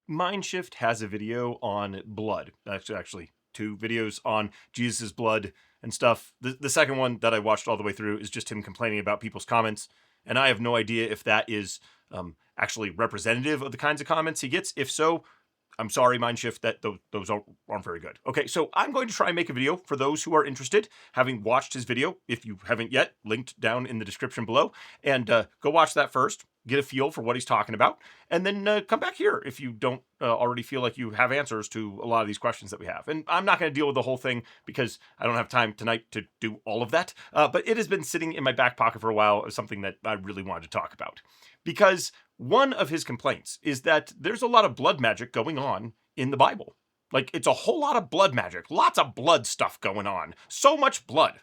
Mindshift has a video on blood. Actually, two videos on Jesus' blood and stuff. The second one that I watched all the way through is just him complaining about people's comments. And I have no idea if that is actually representative of the kinds of comments he gets. If so, I'm sorry, Mindshift, that those aren't very good. Okay, so I'm going to try and make a video for those who are interested, having watched his video. If you haven't yet, linked down in the description below. And go watch that first, get a feel for what he's talking about, and then come back here if you don't already feel like you have answers to a lot of these questions that we have. And I'm not going to deal with the whole thing because I don't have time tonight to do all of that. But it has been sitting in my back pocket for a while as something that I really wanted to talk about. Because one of his complaints is that there's a lot of blood magic going on in the Bible. Like, it's a whole lot of blood magic, lots of blood stuff going on, so much blood.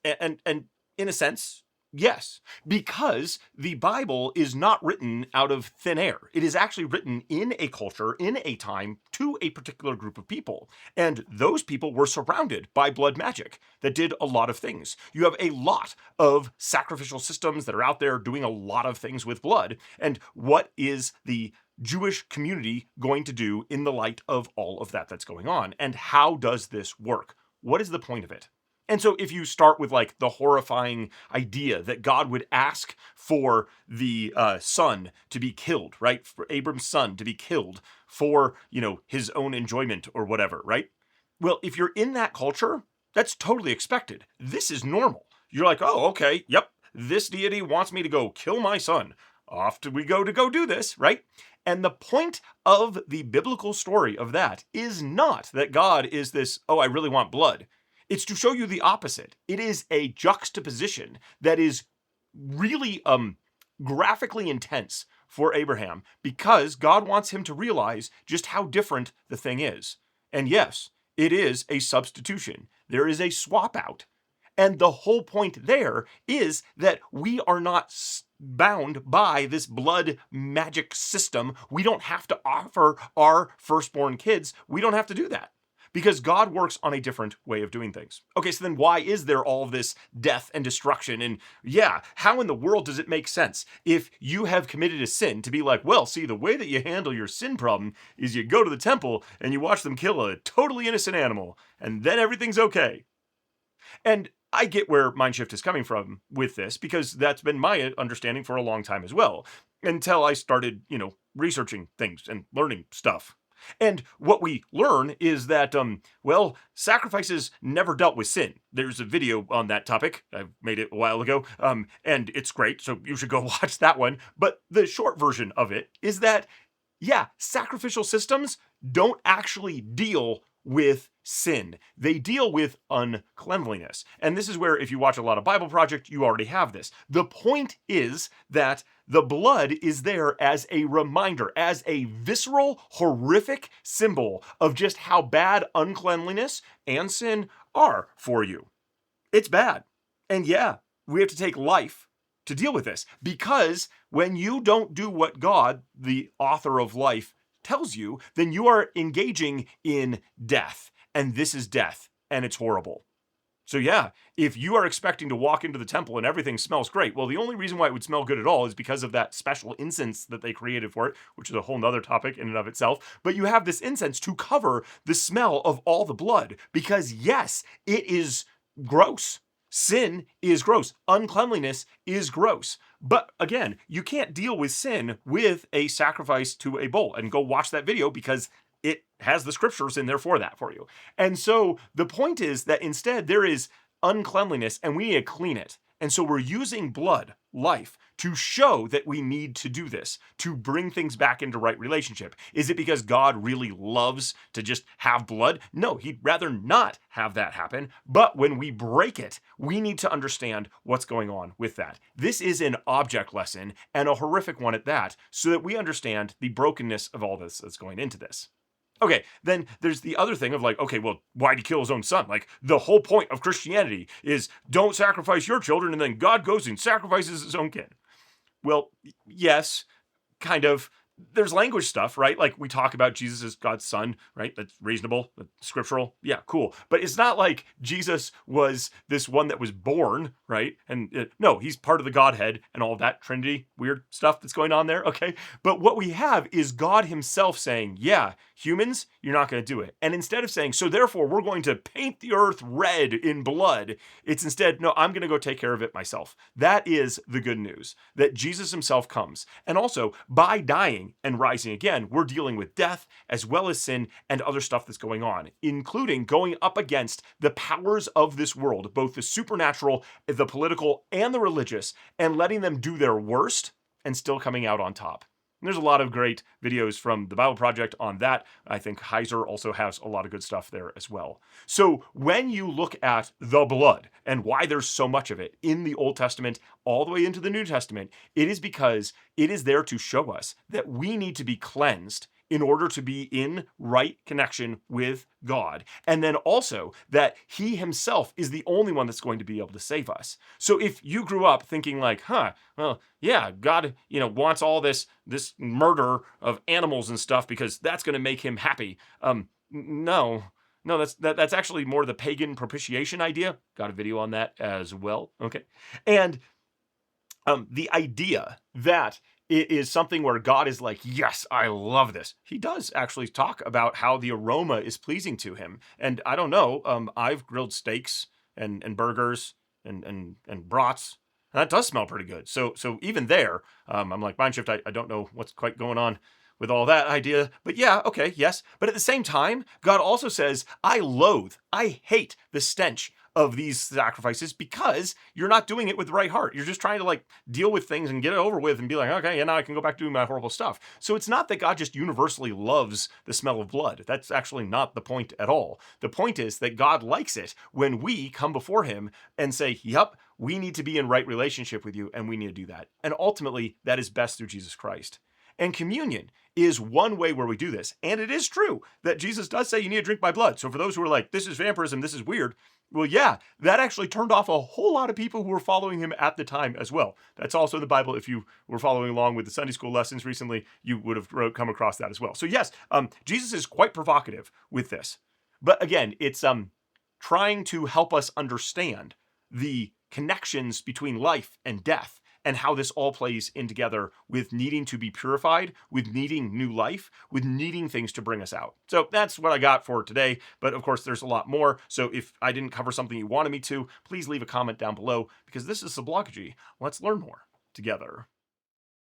And in a sense, yes, because the Bible is not written out of thin air. It is actually written in a culture, in a time, to a particular group of people. And those people were surrounded by blood magic that did a lot of things. You have a lot of sacrificial systems that are out there doing a lot of things with blood. And what is the Jewish community going to do in the light of all of that that's going on? And how does this work? What is the point of it? And so if you start with like the horrifying idea that God would ask for the son to be killed, right? For Abram's son to be killed for, his own enjoyment or whatever, right? Well, if you're in that culture, that's totally expected. This is normal. You're like, oh, okay, yep, this deity wants me to go kill my son. Off we go to go do this, right? And the point of the biblical story of that is not that God is this, oh, I really want blood. It's to show you the opposite. It is a juxtaposition that is really graphically intense for Abraham because God wants him to realize just how different the thing is. And yes, it is a substitution. There is a swap out. And the whole point there is that we are not bound by this blood magic system. We don't have to offer our firstborn kids. We don't have to do that. Because God works on a different way of doing things. Okay, so then why is there all this death and destruction? And yeah, how in the world does it make sense if you have committed a sin to be like, well, see, the way that you handle your sin problem is you go to the temple and you watch them kill a totally innocent animal, and then everything's okay. And I get where Mindshift is coming from with this, because that's been my understanding for a long time as well, until I started, researching things and learning stuff. And what we learn is that, sacrifices never dealt with sin. There's a video on that topic. I made it a while ago, and it's great, so you should go watch that one. But the short version of it is that, yeah, sacrificial systems don't actually deal with sin. They deal with uncleanliness. And this is where, if you watch a lot of Bible Project, you already have this. The point is that the blood is there as a reminder, as a visceral, horrific symbol of just how bad uncleanliness and sin are for you. It's bad. And yeah, we have to take life to deal with this, because when you don't do what God, the author of life, tells you, then you are engaging in death. And this is death, and it's horrible. So yeah, if you are expecting to walk into the temple and everything smells great, well, the only reason why it would smell good at all is because of that special incense that they created for it, which is a whole nother topic in and of itself. But you have this incense to cover the smell of all the blood, because yes, it is gross. Sin is gross. Uncleanliness is gross. But again, you can't deal with sin with a sacrifice to a bull. And go watch that video, because it has the scriptures in there for that for you. And so the point is that instead there is uncleanliness and we need to clean it. And so we're using blood, life, to show that we need to do this, to bring things back into right relationship. Is it because God really loves to just have blood? No, he'd rather not have that happen. But when we break it, we need to understand what's going on with that. This is an object lesson, and a horrific one at that, so that we understand the brokenness of all this that's going into this. Okay, then there's the other thing of like, okay, well, why'd he kill his own son? Like, the whole point of Christianity is don't sacrifice your children, and then God goes and sacrifices his own kid. Well, yes, kind of. there's language stuff, right? Like we talk about Jesus as God's son, right? That's reasonable, that's scriptural. Yeah, cool. But it's not like Jesus was this one that was born, right? And no, he's part of the Godhead and all that Trinity weird stuff that's going on there, okay? But what we have is God himself saying, yeah, humans, you're not going to do it. And instead of saying, so therefore we're going to paint the earth red in blood, it's instead, no, I'm going to go take care of it myself. That is the good news, that Jesus himself comes. And also, by dying and rising again, we're dealing with death as well as sin and other stuff that's going on, including going up against the powers of this world, both the supernatural, the political, and the religious, and letting them do their worst and still coming out on top. And there's a lot of great videos from the Bible Project on that. I think Heiser also has a lot of good stuff there as well. So when you look at the blood and why there's so much of it in the Old Testament all the way into the New Testament, it is because it is there to show us that we need to be cleansed in order to be in right connection with God. And then also that he himself is the only one that's going to be able to save us. So if you grew up thinking like, well, yeah, God, wants all this murder of animals and stuff because that's going to make him happy. No, that's actually more the pagan propitiation idea. Got a video on that as well. Okay. And the idea that it is something where God is like, yes, I love this. He does actually talk about how the aroma is pleasing to him. And I don't know, I've grilled steaks and burgers and brats. And that does smell pretty good. So even there, I'm like, Mindshift, I don't know what's quite going on with all that idea. But yeah, okay, yes. But at the same time, God also says, I hate the stench of these sacrifices because you're not doing it with the right heart. You're just trying to deal with things and get it over with and be like, okay, and now I can go back doing my horrible stuff. So it's not that God just universally loves the smell of blood. That's actually not the point at all. The point is that God likes it when we come before him and say, yep, we need to be in right relationship with you and we need to do that. And ultimately, that is best through Jesus Christ. And communion is one way where we do this. And it is true that Jesus does say you need to drink my blood. So for those who are like, this is vampirism, this is weird. Well, yeah, that actually turned off a whole lot of people who were following him at the time as well. That's also in the Bible. If you were following along with the Sunday school lessons recently, you would have come across that as well. So yes, Jesus is quite provocative with this. But again, it's trying to help us understand the connections between life and death and how this all plays in together with needing to be purified, with needing new life, with needing things to bring us out. So that's what I got for today. But of course, there's a lot more. So if I didn't cover something you wanted me to, please leave a comment down below because this is Sublogogy. Let's learn more together.